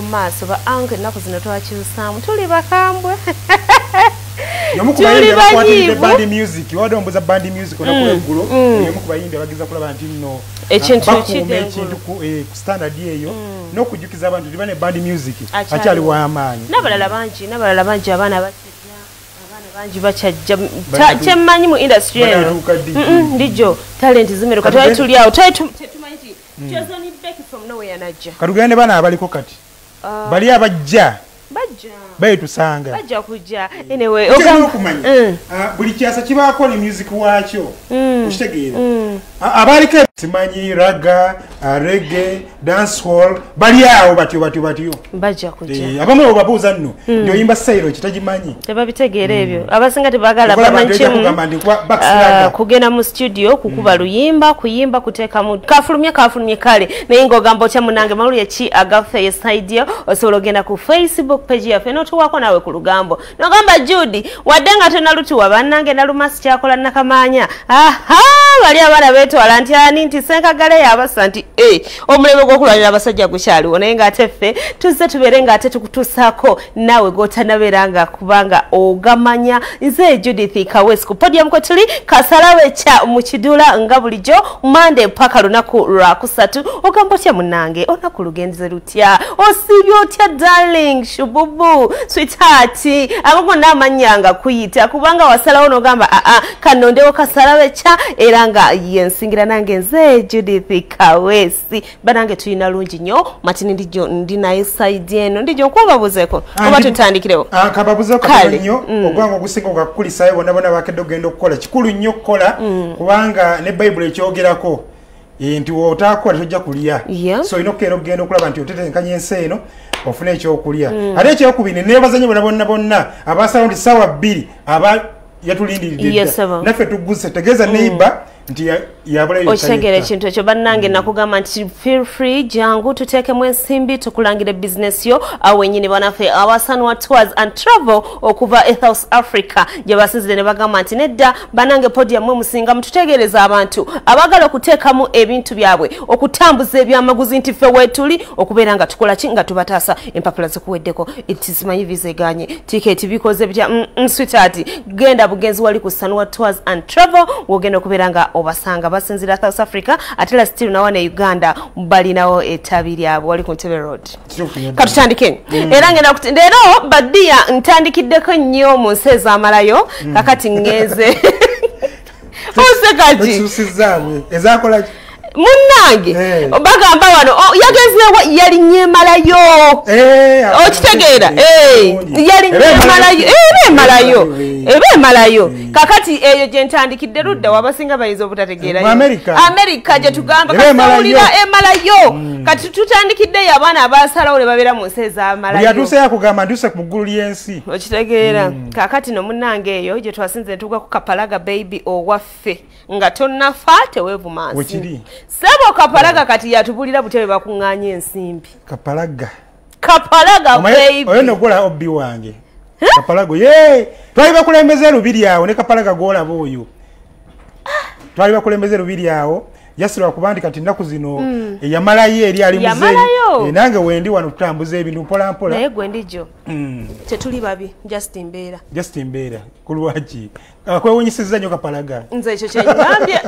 Maso ba ange nako zinatoa chiusamu tuli bakambwe Yamukubayinde bakwatire band music wado mbuza band music onakule gulo yamukubayinde bagiza kulaba nti no ekintu kide ku standard yeyo no kujukiza abantu libane band music achali wa amanyi nabalala banji abana banji bachajja chemanyi mu industry eno ndijo talent zimeruka twali tuli awo tumanyi chezoni back from nowhere najja kadugende bana abaliko kati bali abajja baitusanga bajja kujja anyway okumanya buli kyasa kibaako ne music wakyo ukitegeera abaliko simanyi raga reggae dancehall bali awo batyo bajja kujja abamu obabuuza nno ndio yimba sayiro kitagimanyi tebabitegeera ebyo abasinga tebagala kugenda mu studio kukuba luyimba kuyimba kuteeka mu kafulumye kale naye ng'ogamba otya munange malulye ki agaffe yesaidio osobola ogenda ku Facebook page yaffe n'otuwako nawe ku lugambo n'ogamba Judy wadde nga tonalutuwa bannange nalumasi kyakola nakamanya bali abaana beetwala nti ani nti senkagale yabasa nti omulebe gw'okulwanira abasajja gukyaliwo naye ng'ate ffe tuzze tubeere ng'ate tukutuusaako naawe gw'otanabeera nga kubanga ogamanya nze Judith Kawesi ku podium kwe tuli kasalawe kya mu kidula nga bulijjo Monday paka lunaku lwakusatu ogamba otya munnange olunaku lugenze lutya osiibye otya darling shububu sweetheart agogo n'amanyanga kuyita kubanga wasalawo n'ogamba kanondewo kasalawe kya era nga yensingira nange nze Judith Kawesi banange tuyina lungi nnyo matini ndijo ndinayo side eno ndijo nkubabuzeeko oba tutandikirewo kababuzeeko nnyo ogwango ogusinga okukulisayo bonna bakedde ogenda okukola kikulu nnyo okukola kubanga ne Bible ekyogerako nti wotakola tojja kulya so ino kero ogenda okulaba nti otetenkanya ensi eno ofune ekyokulya ate ekyokubiri nebazanye bonna abasalawo nti ssaawa 2 aba yatulindiridde naffe tuguse tegeeza neighbor nti yabulayo okitegera ekintu ekyo bannange nakugamba nti feel free jangu tuteekemu ensimbi tukulangire business yo awo wenyini banaffe abasanwa tours and travel okuva South Africa gye basinzire ne bagamba nti nedda bannange podium mwe musinga mututegereza abantu abagala okuteekamu ebintu byabwe okutambuza ebyamaguzi nti ffe weetuli okubeera nga tukola ki nga tubataasa empapula zikuweddeko simanyi visa eganye ticket bikoze bitya sweetheart genda bugenzi wali ku Sanwa Tours and Travel wogenda okubeera nga obasanga basinzira South Africa atela still na wane Uganda balinawo etabi lyabwe wali ku Ntebe Road katutandike era ngenda kutendero badia ntandikiddeko nnyo mu nsi ez'amalayo kakati ngeze osekaji esusizawe ezakola munnange bagamba wano yagezeewa yali nyemalayo okitegeera yali nyemalayo kakati eyo gye ntandikidde ludda wabasinga bayinza obutategeerayo America gye tugamba kasawulira emalayo kati tutandikiddeyo abaana abasalawo ne babeera mu nsi ez'amalayo yatuuse yakugamba nduse ku ggulu ly'ensi okitegeera kakati no munnange eyo gye twasinze ntuuka ku Kapalaga baby owaffe nga tonnafa teweevumansi sebo Kapalaga kati yatubulira butebe bakuŋŋaanya ensimbi Kapalaga baby oyo nogola obbi wange Kapalaga twali bakulembeze lubiri awo ne Kapalaga golaba oyo twali bakulembeze lubiri awo yasirwa kuba nti kati nnaku zino yamalayo eri ali muzeeyi nange wendi wano tutambuza ebintu mpola naye gwe ndijo tetuli babi just mbeera kulwaki akwewunyisizza nnyo Kapalaga nze ekyo kyengambye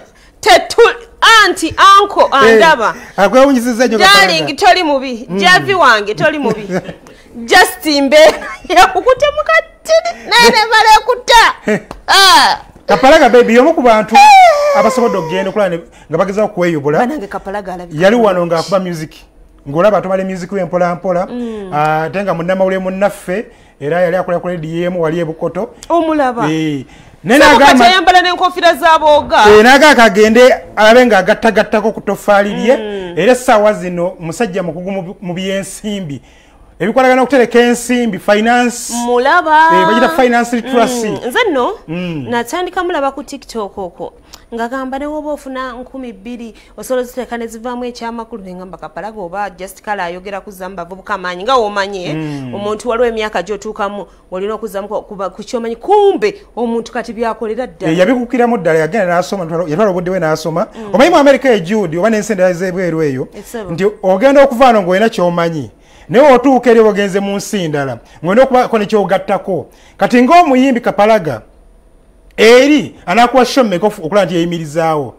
anti anko andaba akwewunyisizza nnyo Kapalaga darling toli mubi javi wange toli mubi just mbeera yakukute mukatini nene balekuta Kapalaga baby yomu ku bantu abasobodde okugenda okulaba nga bagezaako kweyobola banange Kapalaga alabika yali wano ng'akuba music ng'olaba atumale music we mpola ate nga munnamawulire munnaffe era yali akola ku radio yemu wali ebukoto omulaba nenagamba n'enkofiira z'abooga n'agaaka agende alabe ng'agattagattako ku toffaali lye era essaawa zino musajja mukugu mu byensimbi ebikwalagana okutereka ensimbi finance mulaba bagita finance literacy nze nno natandika mulaba ku TikTok okwo ngagamba ne woba ofuna 2,000 osobola ziteeka ne zivaamu ekyamakulu ngamba Kapalaga oba just kala ayogera kuzamba bavubuka amaanyi nga womanye omuntu waliwo emyaka gy'otuukamu olina okuzzamu ku kyomanyi kumbe omuntu kati byakolera ddala yabikukiramu ddala yagenda n'asoma yatwala obudde we n'asoma omanyi mu America Judy oba n'ensi endala z'ebweru eyo nti ogenda okuvaano ng'olina kyomanyi naye otuuka eri ogenze mu nsi ndala ng'olina okubaako ne kyogattako kati ng'omuyimbi Kapalaga eri anakuwa show mmeka okulaba nti yeyimirizaawo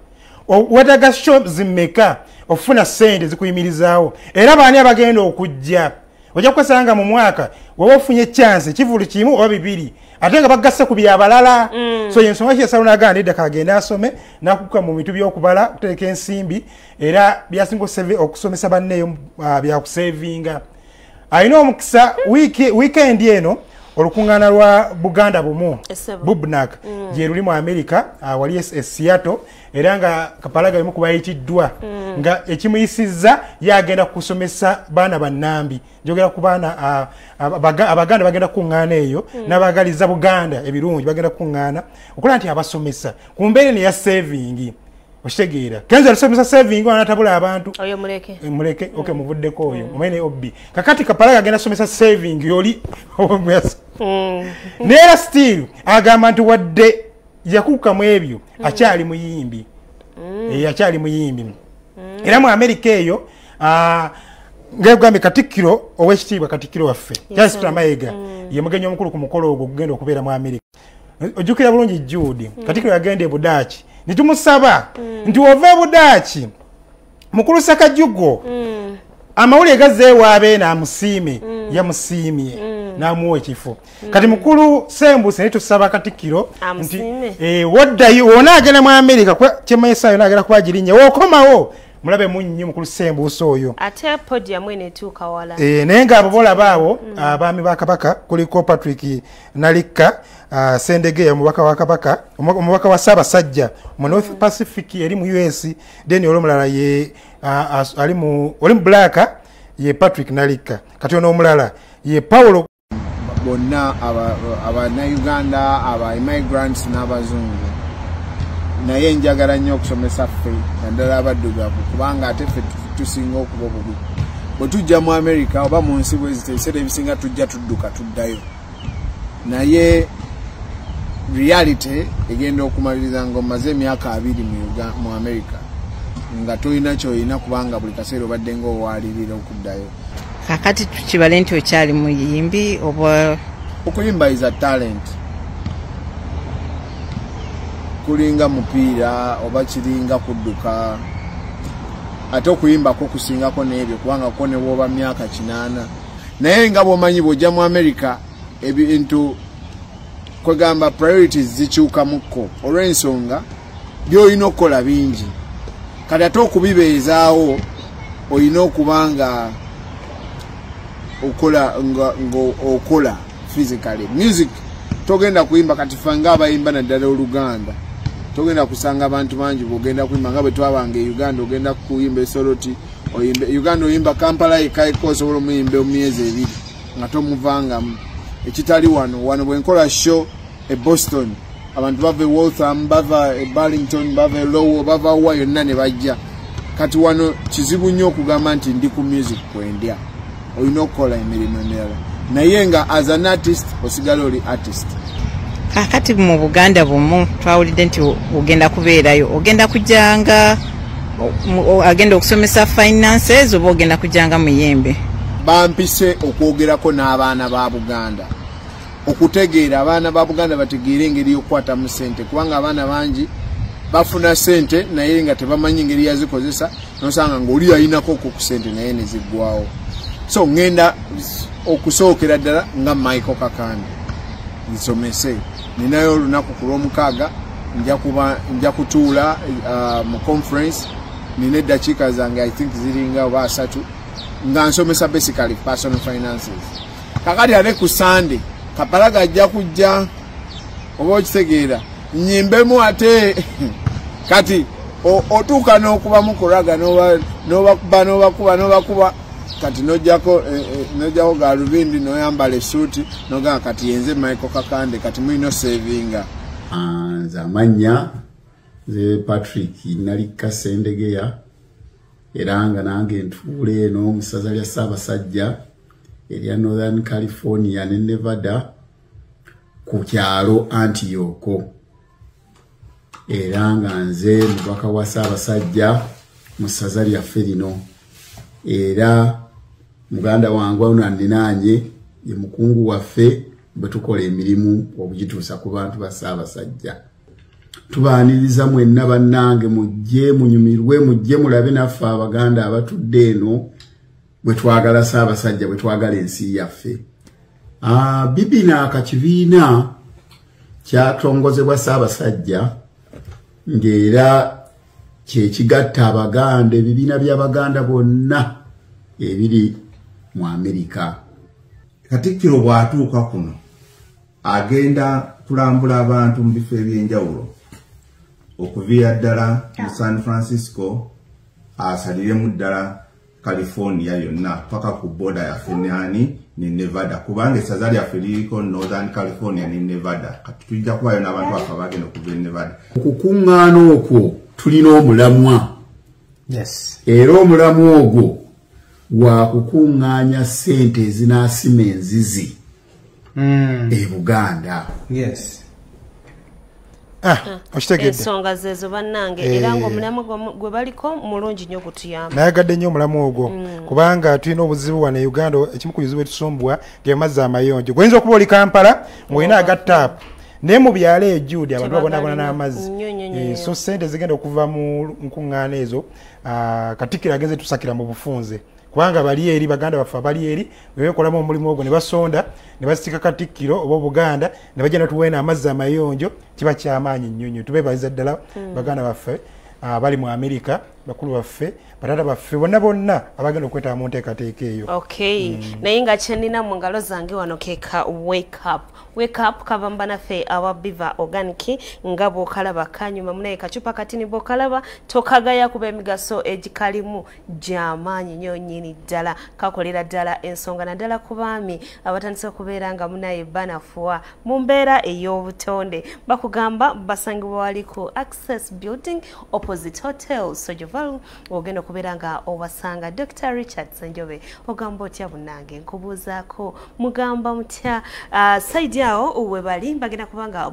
wetaaga show zimmeka ofuna ssente zikuyimirizaawo era baani abagenda okujja ojja kukasanga mu mwaka waba ofunye chance kivulu kimu oba bibiri ate nga bagasse ku byabalala so yensonga ki Samona agamba edda kagenda asome nakuka mu mitu by'okubala kuteeka ensimbi era byasinga okusomesa banneeyo byakusevinga alina omukisa weekend eno olukuŋŋaana lwa Buganda bumu Bubnak gye luli mu America wali Seattle era nga Kapalaga limu kubayitiddwa nga ekimuyisizza yagenda kusomesa baana bannambi njogera ku baana abaganda bagenda kuŋŋaana eyo n'abagaliza Buganda ebirungi bagenda kuŋŋaana okola nti abasomesa ku mbeera ne ya saving oshitegeera kenzo alisomesa saving anatabula abantu oyo muleke okay muvuddeko oyo mwene obbi kakati Kapalaga agenda somesa saving yoli nera still agamba nti wadde yakuka mu ebyo akyali muyimbi akyali muyimbi era mu America eyo ngegambye Katikkiro ow'ekitiibwa Katikkiro waffe Charles Mayiga ye mugenyi omukulu ku mukolo ogwo gugenda okubeera mu America ojjukira bulungi Jude Katikkiro yagenda e Budaaki nitumusaba nti wova Budaaki mukulu Sakajugo amawulire gazeewaabe n'amusiime yamusiimye n'amuwa ekifo kati mukulu Sembuse nitusaba Katikkiro nti woddayo wona agenda mu America kyemayesaayo n'agenda kuba girinnya wookomawo mulabe munnyo mukulu Sembuse oyo ate podium ene etuuka wala naye ng'abo bolaba abo abaami ba Kabaka kuliko Patrick Nalikka Sendegeya omubaka wa Kabaka omubaka wa Ssaabasajja mu North Pacific eri mu US then olumulala ye ali mu Black ye Patrick Nalikka kati ono omulala ye Paulo bonna aba Uganda aba immigrants n'abazungu naye njagala nnyo okusomesa ffe naddala abaddugavu kubanga ate ffe tusinga okuba obubi bwe tujja mu America oba mu nsi bwe ziteesera ebisinga tujja tudduka tuddayo naye reality egenda okumaliriza nga omaze emyaka 2 mu America nga tolina kyolina kubanga buli kaseera obadde ng'owaalirira okuddayo kakati tukibale nti okyali muyimbi oba okuyimba is a talent kulinga mupiira oba kiringa kudduka ate okuyimbako kusingako n'ebyo kubanga ko ne bwoba myaka 8 naye nga bw'omanyi bw'ojja mu America ebintu kwegamba priorities zikyukamukko olw'ensonga by'olina okukola bingi kati ate okubibeezaawo olina okubanga okola physically music togenda kuyimba kati fanga abayimba naddala Oluganda togenda kusanga abantu bangi bogenda kuyimba nga bwe twabanga e Uganda ogenda kuyimba esoloti oyimbe Uganda oyimba Kampala ekaiko osobola omuyimba emyezi 2 nga tomuvangamu ekitali wano bwenkola show e Boston abantu bava e Waltham bava e Burlington bava e Lowell bava wa yonna ne bajja kati wano kizibu nnyo okugamba nti ndi ku music kwendya olina okukola emirimu emirala naye nga as an artist osigala oli artist kakati mu Buganda bumu twawulidde nti ogenda kubeerayo ogenda kujjanga agenda okusomesa finances oba ogenda kujjanga muyembe bampise okwogerako n'abaana ba Buganda okutegeera abaana ba Buganda bategeere engeri y'okukwatamu ssente kubanga abaana bangi bafuna ssente naye nga tebamanyi engeri yazikozesa nosanga ng'oli ayinako ku ssente naye ne ziggwawo so ngenda okusookera ddala nga Michael Kakande nsomese ninayo olunaku ku Lwomukaaga nja kutuula mu conference nina eddakiika zange I think ziringa oba 3 nga nsomesa basically personal finances kakati ate ku Sunday Kapalaga ajja kujja oba okitegeera nyimbemu ate kati otuuka n'okuba mukulaga n'obakuba kati nojjako galubindi noyambala esuuti nogamba kati yenze Michael Kakande kati mulina savinga nze amannya nze Patrick Nalikka Sendegeya era nga nange ntuule eno mu ssaza lya Ssaabasajja erya Northern California ne Nevada ku kyalo Antioch era nga nze mubaka wa Ssaabasajja mu ssaza lyaffe lino era muganda wangu ono andinanye ye mukungu waffe betukola emirimu okugituusa ku bantu ba Ssaabasajja. Tubaaniriza mwenna bannange mujje munyumirwe mujje mulabe naffe abaganda abatudde eno bwe twagala Ssaabasajja bwe twagala ensi yaffe. Bibina akakibiina kyatongozebwa Ssaabasajja ng'era kyekigatta abaganda ebibiina by'abaganda bonna ebiri mu Amerika. Katikkiro bw'atuuka kuno agenda kulambula abantu mu bifo eby'enjawulo okuviira ddala mu San Francisco asaliremu ddala California yonna paka ku border yaffe ne Nevada kubanga essaza lyaffe liriko Northern California ne Nevada kati tujja kubayo n'abantu baffe abagenda okuva e Nevada. Okukuŋŋaana okwo tulina omulamwa. Yes. Era omulamwa ogwo wa kukuŋŋaanya ssente ezinaasima enzizi e Buganda. Yes. Ensonga zezo bannange era ng'omulamwa gwe baliko mulungi nnyo okutuyamba. Nayagadde nnyo omulamwa ogwo kubanga tulina obuzibu wano e Uganda ekimu ku bizibu ebitusumbwa ge mazzi amayonjo. Goyinza okuba oli Kampala ng'olina agattaapu naye mu byalo ejjuudi abantu babonabona n'amazzi. So ssente zigenda okuva mu nkuŋŋaana ezo Katikkiro agenze tusakira mu bufunze. Kubanga bali eri baganda baffe bali eri wekolamu omulimu ogwo ne basonda ne basika Katikkiro oba Buganda ne bagenda tuweena amazzi amayonjo kiba kyamaanyi nnyo. Tubeebaliza ddala baganda baffe bali mu Amerika bakulu baffe batata baffe bonna abagenda okwetaba mu nteekateeka eyo. Okay. Naye nga kyenina mu ngalo zange wano keeka wake up kavamba naffe awa Biva Organic nga bw'okalaba kanyuma munaye kacupa katini bw'okalaba tokagaya kuba emigaso egikalimu gy'amaanyi nnyo nnyini ddala kakolera ddala ensonga naddala ku baami abatandise okubeera nga munaye banafuwa mu mbeera ey'obutonde bakugamba basangibwa wali ku Access Building opposite Hotel Sojovalu ogenda okubeera nga obasanga Dr. Richard Senjobe ogamba otya bunnange nkubuuzaako mugamba mutya side yawo uwe bali bagenda kubanga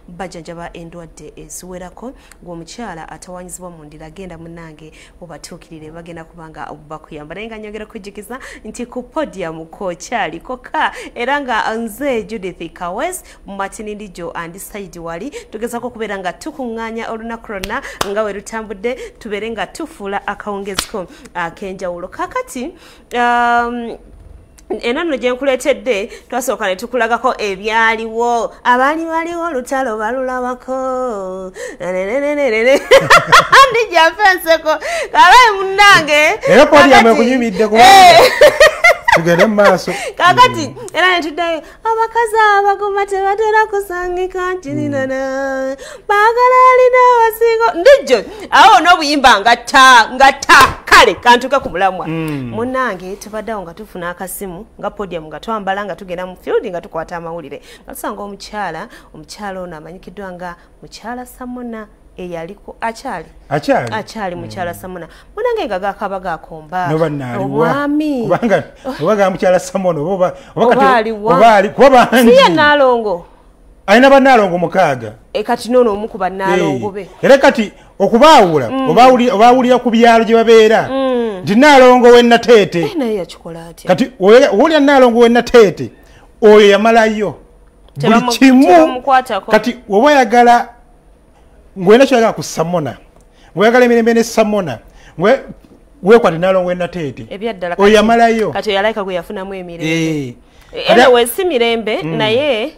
bajjanjaba endwadde eziwerako ng'omukyala atawanyizibwa mu ndira agenda munnange obatuukirire bagenda kubanga bakuyamba naye nga nyongera kujjukiza nti ku podium kokyali koka era nga nze Judith Kawes mu matinindi jo andi side wali tugezako kubeera nga tukuŋŋaanya olunaku lwonna nga we lutambudde tubeere nga tufuula akawungeziko ak'enjawulo kakati enano gye nkuleetedde twasooka ne tukulagako ebyaliwo abaali baliwo olutalo balulabako ndijafenseko kabaye munnange era podium ekunyumidde tugende mu maaso kakati era netuddayo abakazi abagoma tebatera kusangika ntininana baagala alina abasingo ndijo awo n'obuyimba ngata kale kantuke ku mulamwa munnange tubaddeawo nga tufuna akasimu nga podium nga twambala nga tugenda mu field nga tukwata amawulire nga tusanga omukyala ono amanyikiddwa nga mukyala Samona eyaliko achali mukyala Samona munange nga gakaba gakomba omwami kubanga obaga mukyala Samona obali kuba siya nalongo aina banalongo mukaaga kati nono omukuba nalongo be era kati okubaawula obaawulira ku byalo gye babeera nti nalongo wennateete naye yakikola atya kati owulira nalongo wennateete oyo yamalayo buli kimu kati oba oyagala ngwena kyoyagala ku Samona ngweyagala emirembe ne Samona wekwate nalongo wennateete oyo yamalayo kati oyalayika gwe yafunamu emirembe anyway si mirembe naye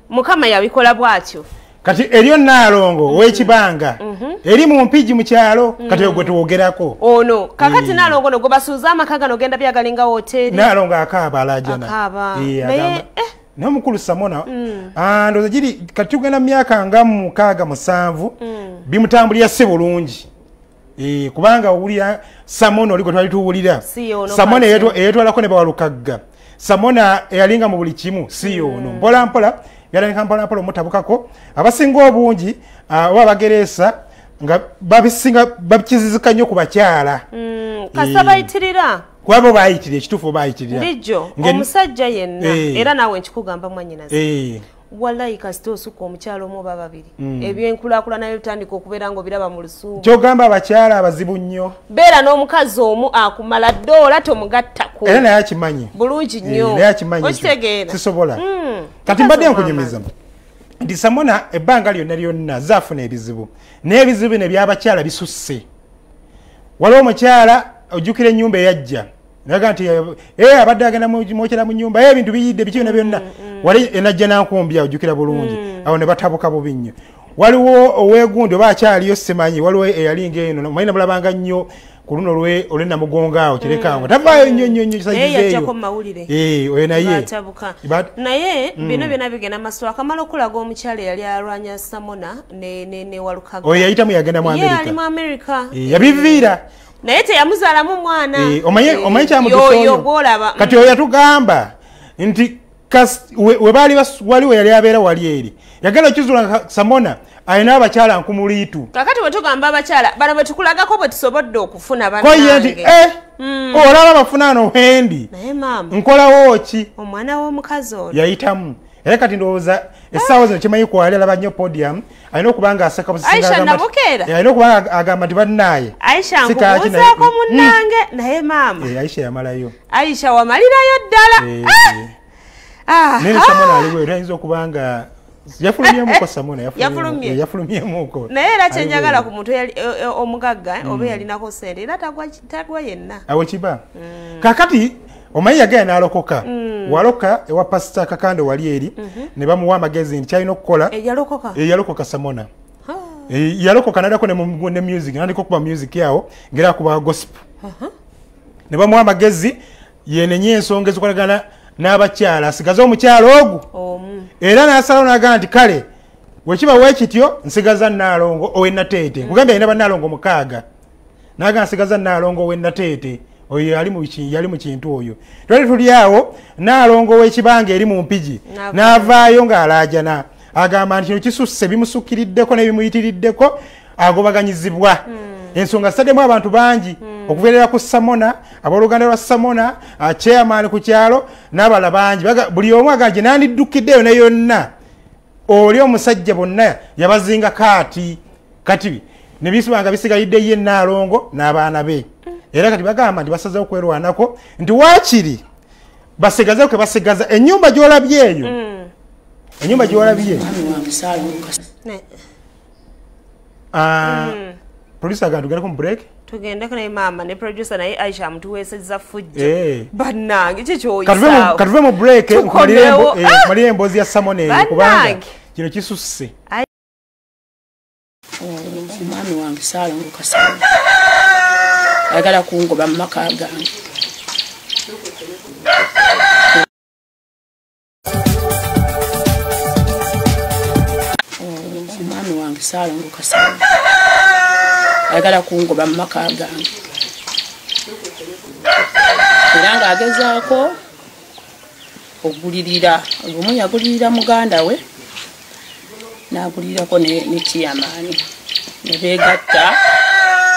Mukama yabikola bwatyo kati eriyo nalongo w'ekibanga eri mu mpigi mu kyalo kati ogwe tuwogerako ono kakati nalongo no gobasuuza amaka gano genda byagalinga hoteli nalongo akaaba alajana naye n'omukulu Samona ndoza giri kati tugenda myaka nga 6-7 bimutambulira si bulungi kubanga owulira Samona oliko twali tuwulira Samona eyetwalako ne bawalukagga Samona eyalinga mu buli kimu si ono mpolampola yalanga mpolampola omutabukako abasinga obungi oba bageresa nga babikizizika nnyo ku bakyala kasa bayitirira kwabo bayitirira ekituufu bayitirira ndijo omusajja yenna era naawe nkikugamba mwanyinaze wallahi kasita osukka omukyalo omu oba babiri ebyenkulaakulana bitandika okubeera ng'obiraba mu lusuubu kyogamba abakyala abazibu nnyo beera n'omukazi omu akumala ddoola tomugattako era naye akimanyi bulungi nnyo naye akimanyi okitegeera sisobola kati mbadde nkunyumiza nti Samona ebbanga lyonna zaafuna ebizibu n'ebizibu bino ebyabakyala bisusse waliwo omukyala ojjukira ennyumba eyajja naga nti abadde agenda mwokera mu nnyumba ebintu biyidde biki bino byonna wali enajja nankumbya ojjukira bulungi awo ne batabuka bubi nnyo waliwo oweegundi oba akyaliyo simanyi waliwo eyalinga eno manyi namulabanga nnyo ku luno olwenamugonga awo kirekango tavaayo nnyo yajjako mu mawulire oyo naye bino byonna bigenda maaso akamala okulaga omukyala eyali alwanya Samona ne Walukaga oyo yayitamu yagenda mu ali mu America yabiviira naye teyamuzaalamu mwana omanyi kyamutusoyo kati oyo yatugamba nti waliwo yali abeera wali eri yagenda okizula Samona ayina abakyala nkumuliitu kakati wetugamba abakyala bano betukulagako bwe tusobodde okufuna bannange olaba bafunaano wendi naye maama nkolawo ki omwana w'omukazi ono yayitamu era kati ndowooza essaawa zino kimanyi kwali alaba nnyo podium alina okuba nga aseka Aisha nabukeera alina okuba agamba nti bannaaye Aisha nkubuuzaako munnange naye maama Aisha yamalayo Aisha wamalirayo ddala nene Samona aliwo ayinza okuba nga yafulumyemuko Samona yafulumyemuko naye era kyenjagala ku muntu omugagga oba yalinako sente era tagwa yenna awo kiba kakati omanyi yagenda n'alokoka waloka ewa pasita Kakande wali eri ne bamuwa amagezi nti kyalina okukola yalokoka Samona yalokoka nadako ne music nandika okuba music yawo ngera akuba gospel ne bamuwa amagezi yenenye ensonga ezikolagana n'abakyala asigaze omukyalo ogwo era n'asalawo n'agamba nti kale wekiba weekityo nsigaza Naalongo owennateete kugamba yalina bannaalongo 6 n'agamba nsigaza Naalongo owennateete oyo yali mu kintu oyo twali tuli awo Naalongo w'ekibanga eri mu mpigi n'avaayo ng'alaajana agamba nti kino kisusse bimusukkiriddeko n'ebimuyitiriddeko agobaganyizibwa ensonga zitaddemu abantu bangi okuveerera ku Samona abooluganda lwa Samona chairman ku kyalo n'abala bangi buli omu aganje nandiddukiddeyo ne yonna oli omusajja bonna yabazinga kati ne bisibanga bisigalidde ye Naalongo n'abaana be era kati bagamba nti basazeho kwerwanako nti waakiri basigazeho ke basigaza ennyumba gy'olabye eyo ennyumba gy'olabye producer gantu genda ku break tugende naye maama ne producer naye Aisha amutuweesezza fujjo bannange kikyoyisaawo katuve mu break malire emboozi ya Samona eyo kubanga kino kisusse omwami wange Saalongo Kasamba ayagala kungoba mu maka gange omwami wange Saalongo Kasamba ayagala kungoba mu maka gange era ng'agezaako okugulirira obumu yagulirira muganda we n'agulirako ne kiyamaani ne beegatta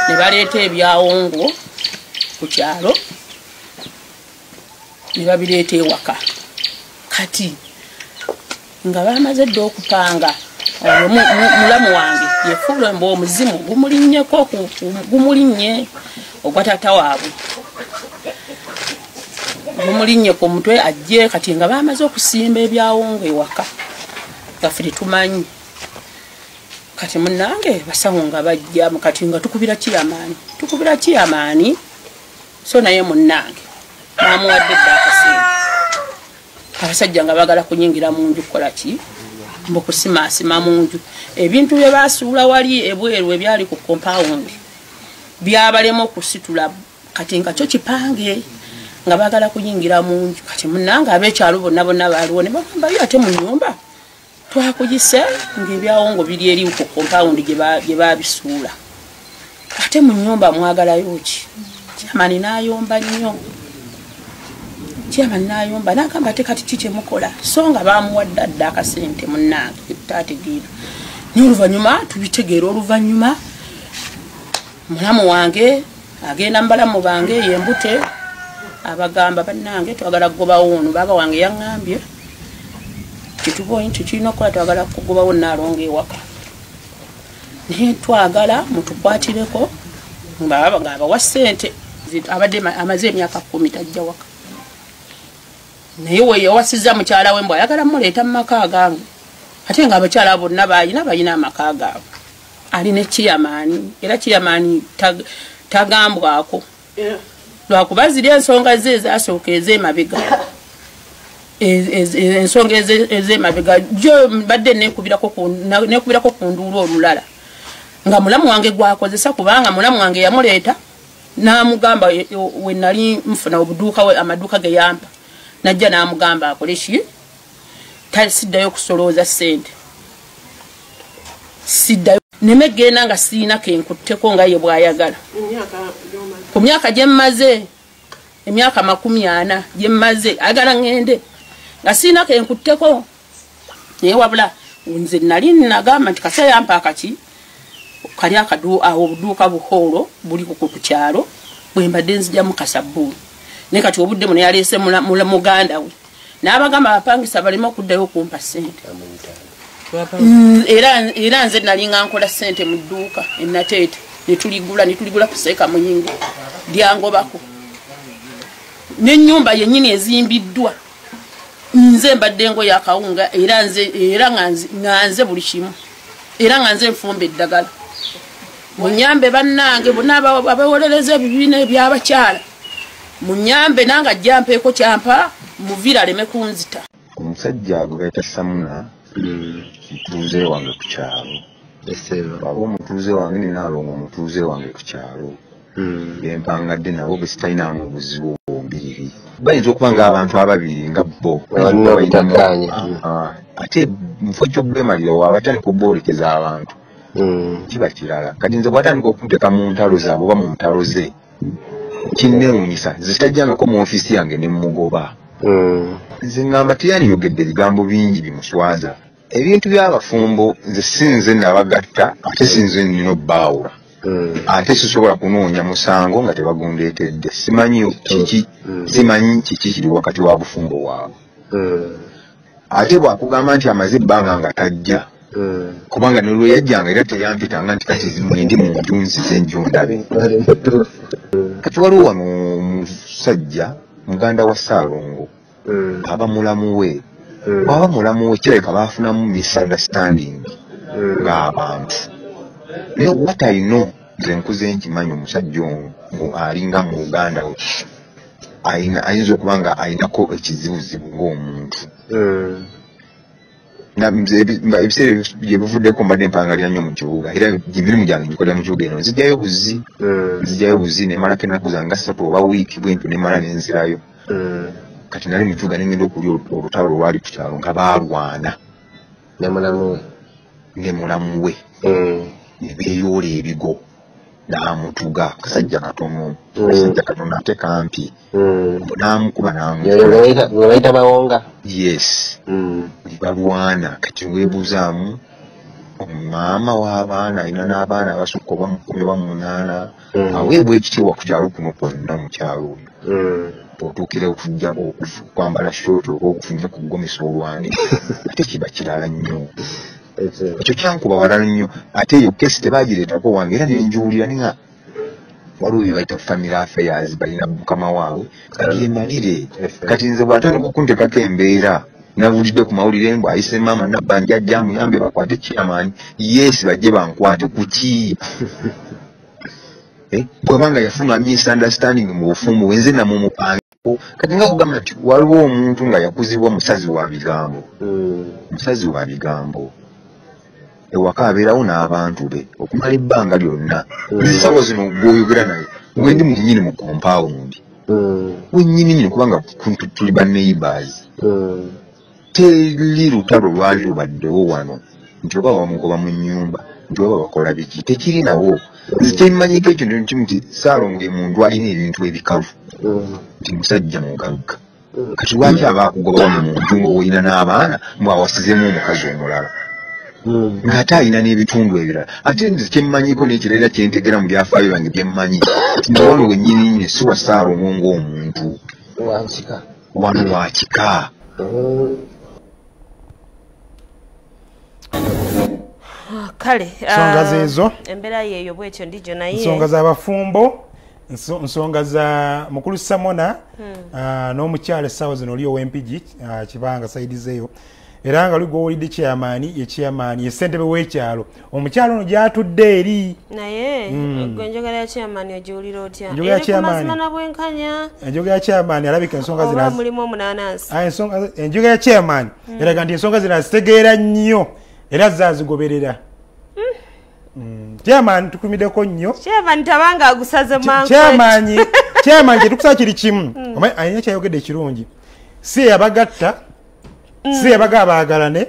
ne baleeta ebyawongo ku kyalo ne babireeta ewaka kati nga bamaze dda okupanga mulamu wange yefuula mbu omuzimu gumulinnyeko gumulinnye ogwa taata waabwe gumulinnye ku mutwe ajje kati nga bamaze okusimba ebyawongo ewaka gaffe tetumanyi kati munnange basawo nga bajja kati nga tukubira kiyamaani so naye munnange namuwadde dda akaseera abasajja nga bagala kunyingira mu nju kukola ki mbukusimaasima mu nju ebintu bye basuula wali ebweru ebyali ku kompawundi byabalemu okusitula kati nga kyo kipange nga bagala kunyingira mu nju kati munnange ab'ekyalo bonna baaliwo ne bagamba yo ate mu nnyumba twakugise ng'ebyawongo biri eri ku kompawundi gye babisuula ate mu nnyumba mwagalayo ki kyamani n'ayomba nnyo n'agamba ate kati kikyemukola so nga bamuwadde adda akasente munnange tutategeera naye oluvannyuma tubitegeera oluvannyuma mulamu wange agenda mu balamu bange yembute abagamba bannange twagala kugoba Wuuno baba wange yaŋŋambye kituboyi nti kirina okukola twagala kugobawo Naalongo ewaka naye twagala mutukwatireko ng'abawa ssente abadde amaze emyaka 10 tajja waka naye we yawasizza mukyala we mbw ayagala muleeta mu maka gange ate ng'abakyala bonna balina amaka gaabwe alina ekiyamaani era kiyamaani tagambwako lwakuba ziri ensonga ze ezasooka ez'emabega ensonga ez'emabega jo badde nekubirako ku nduulu olulala nga mulamu wange gwakozesa kubanga mulamu wange yamuleeta n'amugamba we nali nfuna obuduuka we amaduuka ge yampa najja n'amugamba akole ki tasiddayo kusolooza ssente siddayo nemegenda nga siina kenkutteko nga ye bw'ayagala ku myaka gye mmaze emyaka 40 gye mmaze ayagala ngende nga siina kenkutteko naye wabula nze nali nagamba nti kasa yampa akaki kali awo obuduuka buhoolo buli ku kyalo bwe mbadde nzija mu kasabbuuni naye kati obudde muno yaleese muganda we n'abagamba abapangisa baleme okuddayo okumpa ssente era nze nali nga nkola ssente mu dduuka ennateete netuligula kuseeka muyingo lyangobako n'ennyumba yennyini ezimbiddwa nze mbadde ngo yakawunga era nga nze buli kimu era nga nze nfumba eddagala munyambe bannange bonna abawolereza ebibiina ebyabakyala munyambe nanga ajjampeeko kyampa muvira aleme kunzita omusajja agweta Samona mutuuze wange ku kyalo aba omutuuze wange ne Naalongo omutuuze wange ku kyalo bempangadde nabo bwe sitalinamu obuzibu obumbiriri bayinza okuba ng'abantu ababiri nga bo ate mufo ky'obwemalira waabatandika obwolekeza abantu kiba kirala kati nze bwatandika okunteka mu ntalo zaabwe oba mu ntalo ze kinneewunyisa zitajjangako mu ofiisi yange ne mmugoba nze ngamba teyandiyogedde ebigambo bingi bimuswaza ebintu by'abafumbo nze sinze nabagatta ate sinze nnina obbaawula ate sisobola kunoonya musango nga tebagundeetedde simanyi kiki kiri wakati wa bufumbo waabwe ate bwakugamba nti amaze ebbanga nga tajja kubanga ne lwe yajjanga era teyampitanga nti kati ndi muntu nzize njondabe kati waliwo wano omusajja muganda wa Ssaalongo aba mulamu we waba mulamu we kirabika baafunamu misunderstanding ng'abantu naye what I know nze nkuze nkimanyi omusajja ono alinga mu Uganda we ayinza okuba nga ayinako ekizibuzibu ng'omuntu ebiseera bye bivuddeko mbadde mpangalira nnyo mu kibuga era emirimu gyange gikolera mu kibuga eno nzijjayo buzi nemalako ennaku zange 3 oba wiiki bwentyo nemala nenzirayo kati nali mu kibuga nengenda okulya olutalo olwali ku kyalo nga baalwana ne mulamu we ne beeyoola ebigo n'amutuga kasajja katono ate kampi n'amukuba n'amubayita bawonga yes balwana kati weebuzaamu maama w'abaana alina n'abaana abasukka oba 10 oba 8 aweebwa ekitiibwa ku kyalo kuno kwonna mu kyalo otuukira okujja kwambala shoti oba okufunira ku kugomesa olwani ate kiba kirala nnyo ekyo kyankuba walala nnyo ate eyo kesi tebagireetako wange era nenjuwulira ninga waliwo bye bayita family affairs balina mukama waabwe kati emalire kati nze bw'atandika okuntekako embeera nabulidde ku mawulire mbu ayise maama nabbanja ajja amuyambe bakwate chairman yes bajje bankwate kuki bw'abanga yafuna misunderstanding mu bufumbo wenze namumupange kati nga kugamba nti waliwo omuntu nga yakuzibwa musazi wa bigambo ewaka abeerawo n'abantu be okumala ebbanga lyonna esawo zino gwoyogera naye wendi munyini mu compound wennyini kubanga tuli banneighbors teri lutalo lwali lubaddewo wano nti oba bamugoba mu nnyumba nti oba bakola biki tekiri nawo nze kyemmanyiko ekyo nti Ssaalongo muntu alina ebintu ebikalu nti musajja mugagga kati lwaki aba akugobawo mu muntu ng'olina n'abaana mwawasizemu omukazi omulala ng'ate alina n'ebitundu ebirala ate nze kyemmanyiko n'ekirala kyentegera mu byafaayo byange byemmanyi nti wano wennyini si wa Ssaalongo ng'omuntu wano wakika kale nsonga zezo embera yeyo bwekyo ndijo naye nsonga z'abafumbo nsonga za mukulu Samona n'omukyala essaawa zino oli ow'empigi kibanga saidi zeeyo era nga lugo olidde chairman ye ssentebe w'ekyalo omukyalo ono gy'atudde eri naye enjogera ya chairman ogiwulira otya enjogera ya chairman na bwenkanya enjogera ya chairman alabika ensonga zino mulimu omunanansi enjogera ya chairman eraga nti ensonga zino azitegeera nnyo era zazigoberera chairman tukumiddeko nnyo chairman tabanga agusaze mangu chairman kyetukusa kiri kimu alina kyayogedde ekirungi si yabagatta si yabaga abaagalane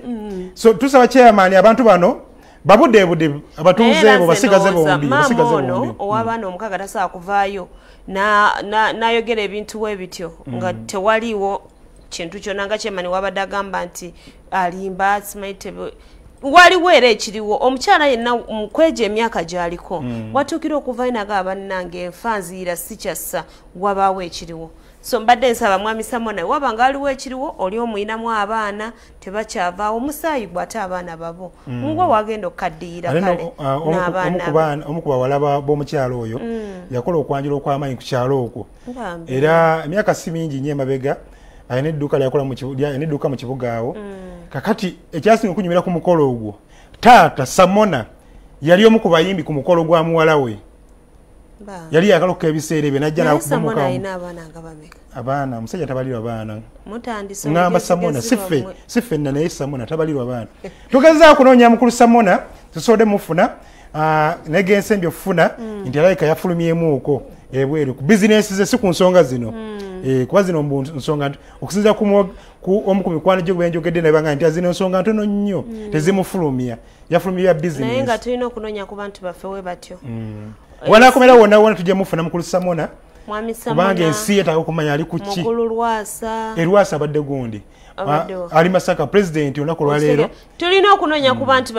so tusaba chairman abantu bano babudde abatuuze bo basigaze bombi ow'abaana omukaga tasobola kuvaayo n'ayogera ebintu webityo nga tewaliwo kintu kyonna nga chairman wabadde agamba nti alimba simaitebe waliwo era ekiriwo omukyala yenna mukweja emyaka gyaliko watuukira okuvaayo naga bannange enfa nziira si kyassa wabaawo ekiriwo so mbadde nsaba mwami Samona wabanga waliwo ekiriwo oli omuyinamu abaana tebakyavaawo omusaayi gwe ate abaana babo ngwa wagenda okukaddiira kale n'abaana omu ku bawala b'omukyalo oyo yakola okwanjula okw'amaanyi ku kyalo okwo era emyaka si mingi nnyo emabega ayina edduuka ly'edduuka mu kibuga awo kakati ekyasinga okunyumira ku mukolo ogwo taata Samona yali omu ku bayimbi ku mukolo gwa muwala we yali yakalokka ebiseera ebyo najja n'akubamuka abaana omusajja tabalirwa baana mutandise ngamba Samona siffe nna naye Samona tabalirwa baana tugezaako kunoonya mukulu Samona tusobodde mufuna negensembi okufuna nti alayika yafulumyemuuko ebweru ku bizinesi ze si ku nsonga zino kuba zino nsonga okusinza omu ku mikwano gye gwenjogedde nabanga nti azino nsonga ntono nnyo tezimufulumya yafulumya bizinesi naye nga tulina okunoonya ku bantu baffe we batyo wanakomera wona tujja mufuna mukulu Samona mwami Samona kubanga ensi yetaaga okumanya ali ku ki mukulu Lwasa Lwasa abadde gundi ali Masaka president olunaku lwaleero tulina okunoonya ku bantu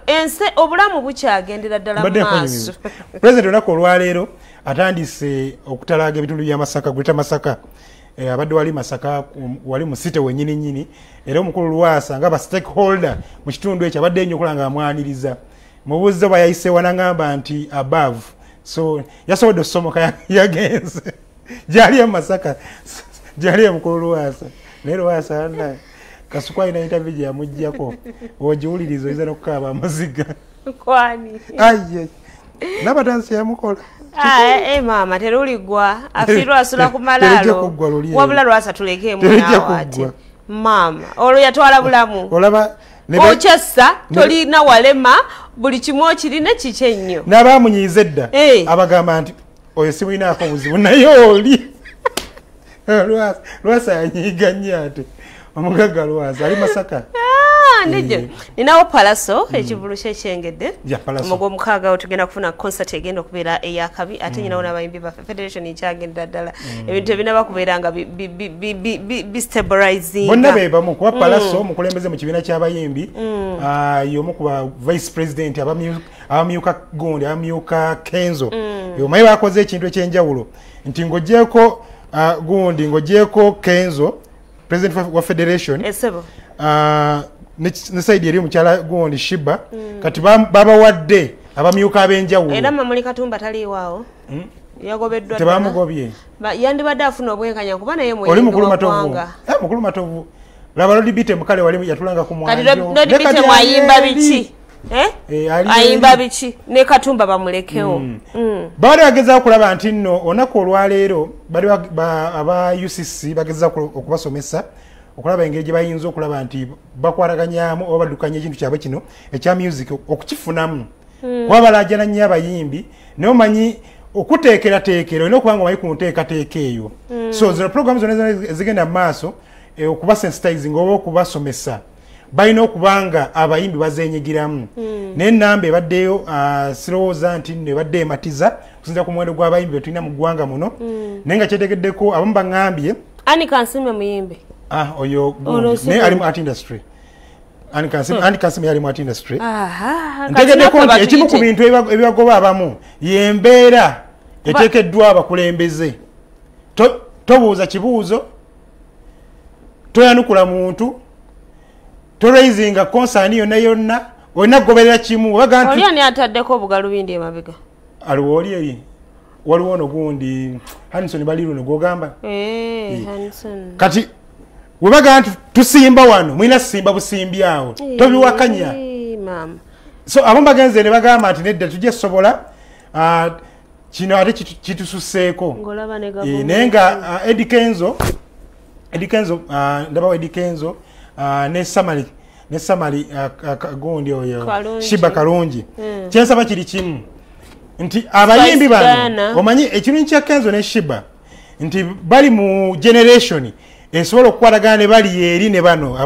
ensi obulamu bukyagendera ddala maaso president olunaku olwaleero atandise okutalaaga ebitundu bya Masaka gweta Masaka abadde wali Masaka wali mu site wennyini nnyini era omukulu Lwasa nga ba stakeholder mu kitundu ekyo abadde ennyo okulanga amwaniriza mubuuzo bayayise wanangamba nti above so yasobodde okusomoka yagenze gyali Masaka gyali mukulu Lwasa naye Lwasa ana kasuku alina interview gyamuggyako ogiwuliriza oyinza n'okukaaba amaziga kwani aye n'abatansi yamukola maama teruligwa afiirwa asula ku malaalo wabula Lwasa tulekeemu naawe ate maama olwo yatwala bulamu olaba okyassa tolina walema buli kimu okirina kiki nnyo n'abaamunyiiza edda abagamba nti oyo simulinaako buzibu naye oli Lwasa yanyiiga nnyo ate omugagga Lwasa ali Masaka ndijo ninawo palaso ekivulu ky'ekyengedde omugwa omukaaga otugenda kufuna concert egenda okubeera eyakabi ate nyinawo n'abayimbi baffe federation ekyagendera ddala ebintu ebinaba kubeera nga bistabilizing bonna be bamu kuba palaso omukulembeze mu kibiina ky'abayimbi y'omu ku ba vice president abamyuka gundi abamyuka Kenzo omanyi bakoze ekintu ekyenjawulo nti ng'ogyeko gundi ng'ogyeko Kenzo president wa federation ne side eri omukyala gundi Shiba kati babawadde abamyuka ab'enjawulo era Mamuli Katumba taliiwaawo yagobeddwa tebamugobye yandibadde afuna obwenkanya kuba naye oli mukulu Matovu mukulu Matovu laba Lodi Bite mukale wali yatulanga ku mwanjo kati Lodi Bite mwayimba biki ayimba biki ne Katumba bamulekewo baali bagezaako kulaba nti nno olunaku olwaleero bali aba UCC bagezaako okubasomesa okulaba engeri gye bayinza okulaba nti bakwataganyaamu oba baddukanya ekintu kyabwe kino ekya music okukifunamu kuba balajana nnyo abayimbi naye omanyi okuteekerateekera olina okuba nga omanyi ku nteekateeka eyo so zino programu zonna ezigenda mu maaso okuba sensitizing oba okubasomesa balina okuba nga abayimbi bazenyigiramu naye ennamba ebaddeyo sirowooza nti nno ebadde ematiza okusinza ku muwendo gw'abayimbi be tulina mu ggwanga muno naye nga kyetegeddeko abamu baŋŋambye Ani Kansime muyimbi oyo ne ali mu art industry Ani Kansime yali mu art industry ntegeddeko nti ekimu ku bintu ebibagoba abamu yembeera eteekeddwa abakulembeze tobuuza kibuuzo toyanukula muntu toraisinga concern yonna olina kugoberera kimu obaga nti oli ani ataddeko obugalubindi emabega aliwo oli eri waliwo ono gundi Hanson bali luno gwogamba Hanson kati webaga nti tusimba wano mwina simba busimbi awo tobiwakanya mama so abo bagenze ne bagamba nti nedda tujje sobola kino ate kitususeeko nenga Eddie Kenzo ndaba Eddie Kenzo ne Samali gundi oyo Shiba Kalungi kyensaba kiri kimu nti abayimbi bano omanyi ekintu kya Kenzo ne Shiba nti bali mu generation esobola okukwatagana ne bali eri ne bano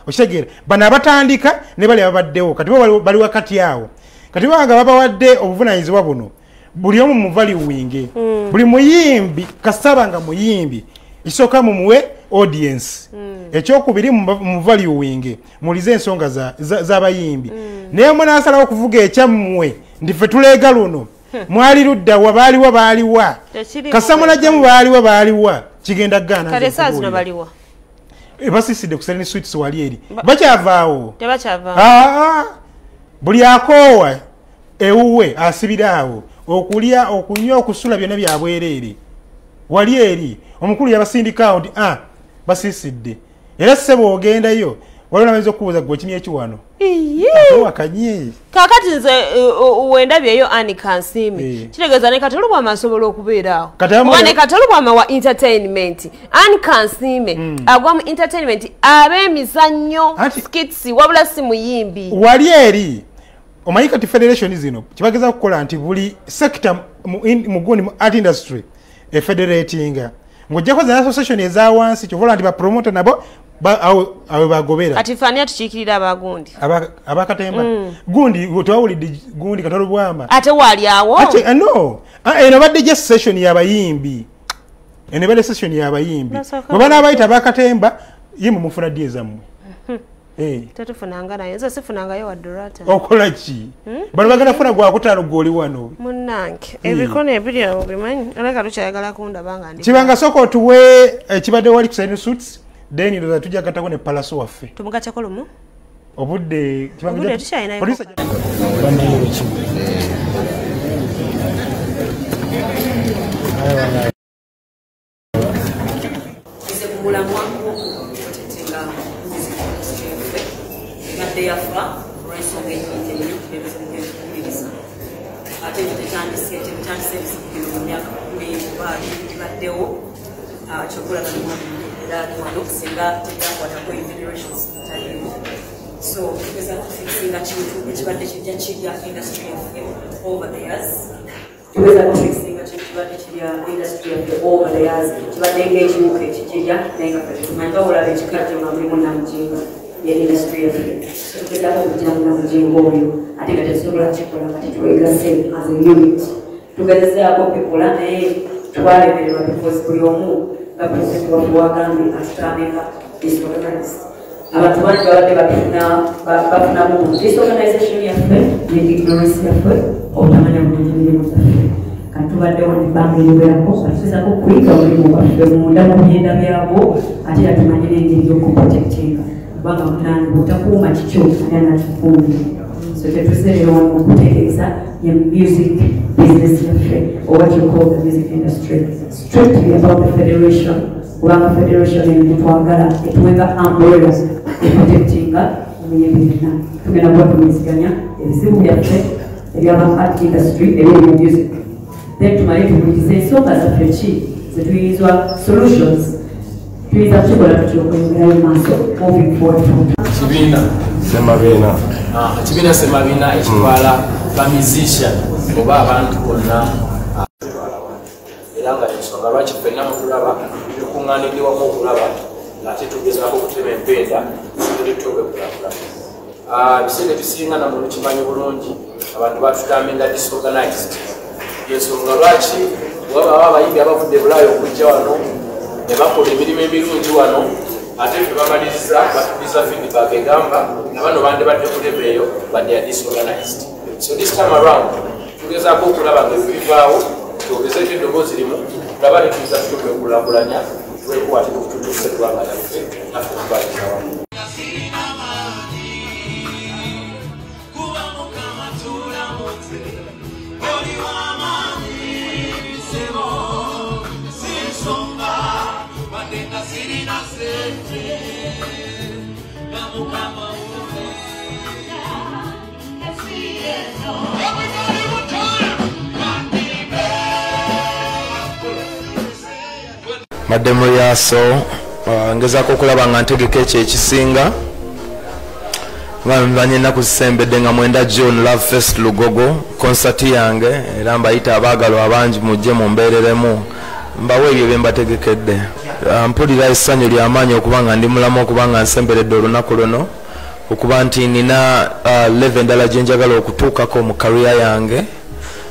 okitegeera bano abatandika ne bali ababaddewo kati bali wakati awo kati banga babawadde obuvunanyizibwa buno buli omu muvali winge buli muyimbi kasaba nga muyimbi isooka mumuwe audience ekyokubiri muvali winge mulize ensonga z'abayimbi naye munasalawo okuvuga ekyammwe ndife tuleega luno mwali ludda baaliwa kasamula gye baaliwa kigenda gana kale saa zino baliwa basisidde ku Sereni Sweets wali eri bakyavaawo tebakyavaawo buli akoowa ewuwe asibiraawo okulya okunywa okusula byonna byabwereere wali eri omukulu yabasindikawo nti basisidde era ssebo ogendayo waliwo nabayinza okubuuza gwe kimye ekiwano wakanye kakati nze wendabyeyo Ani Kansime kitegeeza ne Katolubwama asobola okubeeraawo oba ne Katolubwama wa entertainment Ani Kansime agwa mu entertainment ab'emizannyo skits wabula si muyimbi wali eri omanyi kati federation zino kibageza kukola nti buli sector mugundi mu art industry federatinga ng'ojjako za association ezawansi kyovola nti bapromoter nabo awe bagobera kati fani atukiikirira abagundi abakatemba gundi tewawulidde gundi Katolubwama ate wali awo no eno badde gye session y'abayimbi eno badde session y'abayimbi bwe banaabayita abakatemba ye mumufuna ddi ezammwe tetufunanga naye nze sifunangayo waddorata okola ki bano bagenda funa gwakutaano gwoli wano munnange ebikono ebiri awo bimanyi aleka tukyayagala kundabanga ndi kibanga sooka otuwe ekibadde wali ku Sereni Sweets then ndoza tujja katako ne palaso waffe tumugatyako lumu obudde tukyayinayo yafa olw'ensonga eyitirivu ebizimiriza ate tetandise mu myaka 10 ibaddewo kyokulaba era wano singa tetyakwatako federations talimu so tugeza kufikisinga kintu ekibadde kijja kirya industry yaffe over the years tugeza kufikisinga kintu kibadde kirya industry yaffe over the years kibadde ng'ekimuka ekikirya naye nga tetumanyi bawulaba ekikajjo nga mulimu namujinga industry of tugenda okujjanga mujingo oyo ate nga tetusobola kikola nga tetwegase as a unit tugezezaako bikola naye twalemererwa because buli omu nga president waffe wagambye atutambika disorganized abantu bangi babadde bafunamu disorganization yaffe ne ignorance yaffe obutamanya bulungi emirimu zaffe kati tubaddewo nebbanga eriwerako batugezaako okuyiga omulimu waffe munda mu byenda byabo ate era tumanye n'engeri y'okuprotectinga kubanga mutange butakuuma kikyo ani anakikuumye so tetuserera wano okutegeeza ye music business yaffe or what you call the music industry strictly about the federation kubanga federation eyo twagala etuwenga umbrella eprotectinga emiyembe yonna tugenda kuba tumiziganya ebizibu byaffe ebyaba art industry ebiri mu music then tumale tubulize ensonga zaffe ki zetuyinza solutions tuyiza kukola tukyokuyongerayo maaso moving forward kibiina Semabina ekitwala ba musician oba abantu bonna era nga ensonga lwaki ffenna mutulaba tukuŋŋaaniddwako okulaba ate tugezaako okutema empenda tulitoke kulakula ebiseera ebisinga namuntu kimanyi bulungi abantu batugambinga disorganized ensonga lwaki wabaawo abayimbi abavudde bulaayo okujja wano ne bakola emirimu emirungi wano ate ffe bamaliriza batuliza feedback egamba nabano bande badde ku level eyo badde ya disorganized so this time around tugezaako okulaba nga ebibivaawo twogezeeko eddoboozi limu tulaba ne tuyiza tutuke okukulaakulanya twekuwaatira okututuusa eggwanga lyaffe naffe tubaalizawamu Mademu yaso ngezako okulaba nga ntegeka ekyo ekisinga banye ennaku zisembedde nga 9 June Love Fest Lugogo concert yange era mbayita abaagalwa abangi mujje mumbeereremu mbawe ebyo bye mbategekedde mpulira essanyu ly'amaanyi okuba nga ndi mulamu okuba nga nsemberedde olunaku luno okuba nti nina level endala gye njagala okutuukako mu career yange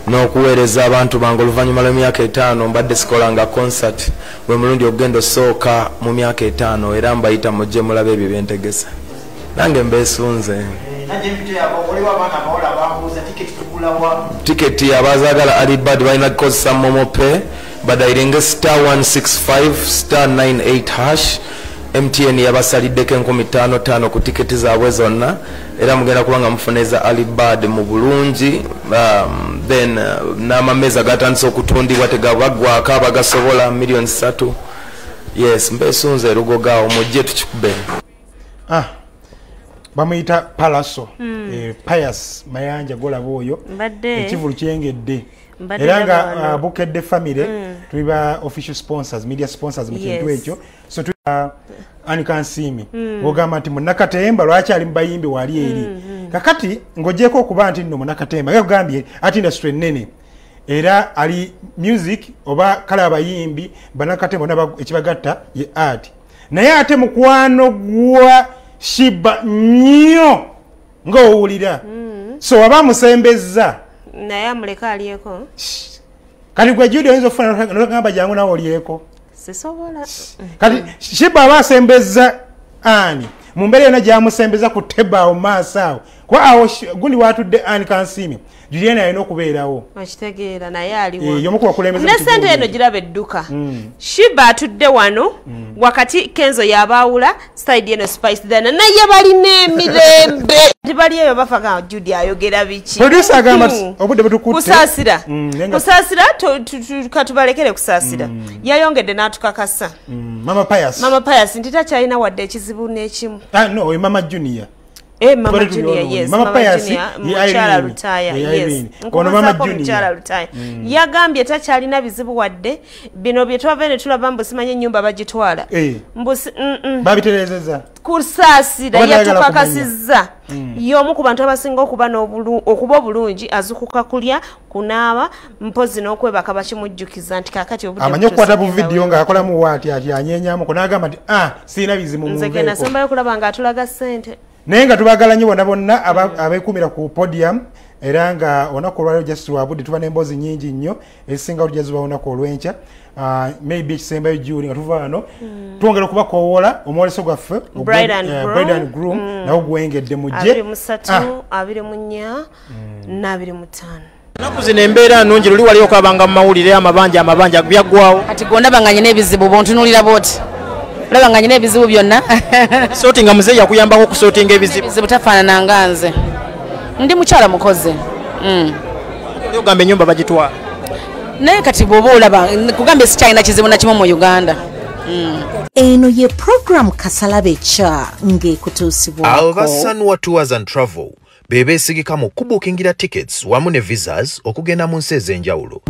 n'okuweereza abantu bange oluvannyuma lw'emyaka 5 mbadde sikolanga concert bwe mulundi ogenda osooka mu myaka 5 era mbayita mujje mulabe ebyo bye ntegesa nange mbeesunze tiketi abazaagala alibad balina kukozesa momope badayiringe *165*98# MTN yabasaliddeko 15,000 ku tiketi zaabwe zonna era mugenda kubanga mufuneza alibad mu bulungi then n'amameza gatandise okutundibwa tegabagwako abagasobola 3,000,000 yes mbeesunze Lugogo mujje tukikube bamuyita Palaso Pius Mayanja golaba oyo ekivulu kyengedde era nga bukedde family tuliba official sponsors media sponsors mu kintu ekyo so Anikansimi ogamba nti Munakatemba lwaki ali mubayimbi wali eri kakati ngojeko okuba nti nno Munakatemba yagambye ati industry nene era ali music oba kala abayimbi Banakatemba naba ekibagatta ye art naye ate mukwano gwa Shiba nnyo ng'owulira so waba musembezza naye amuleka aliyeko kati gwe Judy oyinza okufuna n'ogamba jangu nawe oliyeko sisobola kati Shiba aba asembezza ani mu mbeera yonna gy'amusembeza ku tebaawo maaso awo kuba awo gundi watudde Anikansimi Juliana alina okubeerawo akitegeera naye aliwo ne ssente eno giraba edduka Shiba atudde wano wakati Kenzo yabaawula side eno Spice Dana naye balina emirembe tibali eyo bafaga Judy ayogera biki producer agamba obudde butukutte kusaasira katubalekere kusaasira yayongedde n'atukakasa Mama Pius nti takyalina wadde ekizibu n'ekimu no Mama Junior Mama Junior, yes. Mama Pius Mchala Lutaya, yes. Ono Mama Junior. Mchala Lutaya. Yagambye takyalina bizibu wadde bino bye twava ne tulaba mbusimanye nnyumba bagitwala. Mbusi babiterezeza. Kusaasira yatukakasizza. Y'omu ku bantu abasinga okuba obulungi azukuka kulya kunaaba mpozi n'okwebaka bakimujjukiza nti kakati obudde amanyi okukwata bu video ng'akolamu waati ati anyenyamu kunagamba nti siina bizibu mu nze genda sembayo kulaba ng'atulaga ssente. Naye nga tubagala nnyo bonna abeekumira ku podium era nga olunaku olwaliro just lwabudde tuba n'emboozi nnyingi nnyo ezisinga olujazibwa olunaku olw'enkya maybe ekisembayo Juli nga tuva wano twongera okubakoowola omwoleso gwaffe Bride and Groom nawo guwengedde mujje 23, 24 na 25. Naku zino embeera nnungi luli wali okwabanga mu mawulire amabanja byaggwawo kati gondaba nga nyina ebizibu bontunulira boti olaba nga nyina ebizibu byonna sorting muzeeyi yakuyambako okusortinga ebizibu tafaanana nga nze ndi mukyala mukozi ogamba ennyumba bagitwala naye kati bw'oba olaba kugamba sikyalina kizibu na kimu mu Uganda eno ye program Kasalabe Cha ng'ekutuusibwako abo ba Sanwa Tours and Travel bebeesigika mu kubuukingira tickets wamu ne visas okugenda mu nsi ez'enjawulo.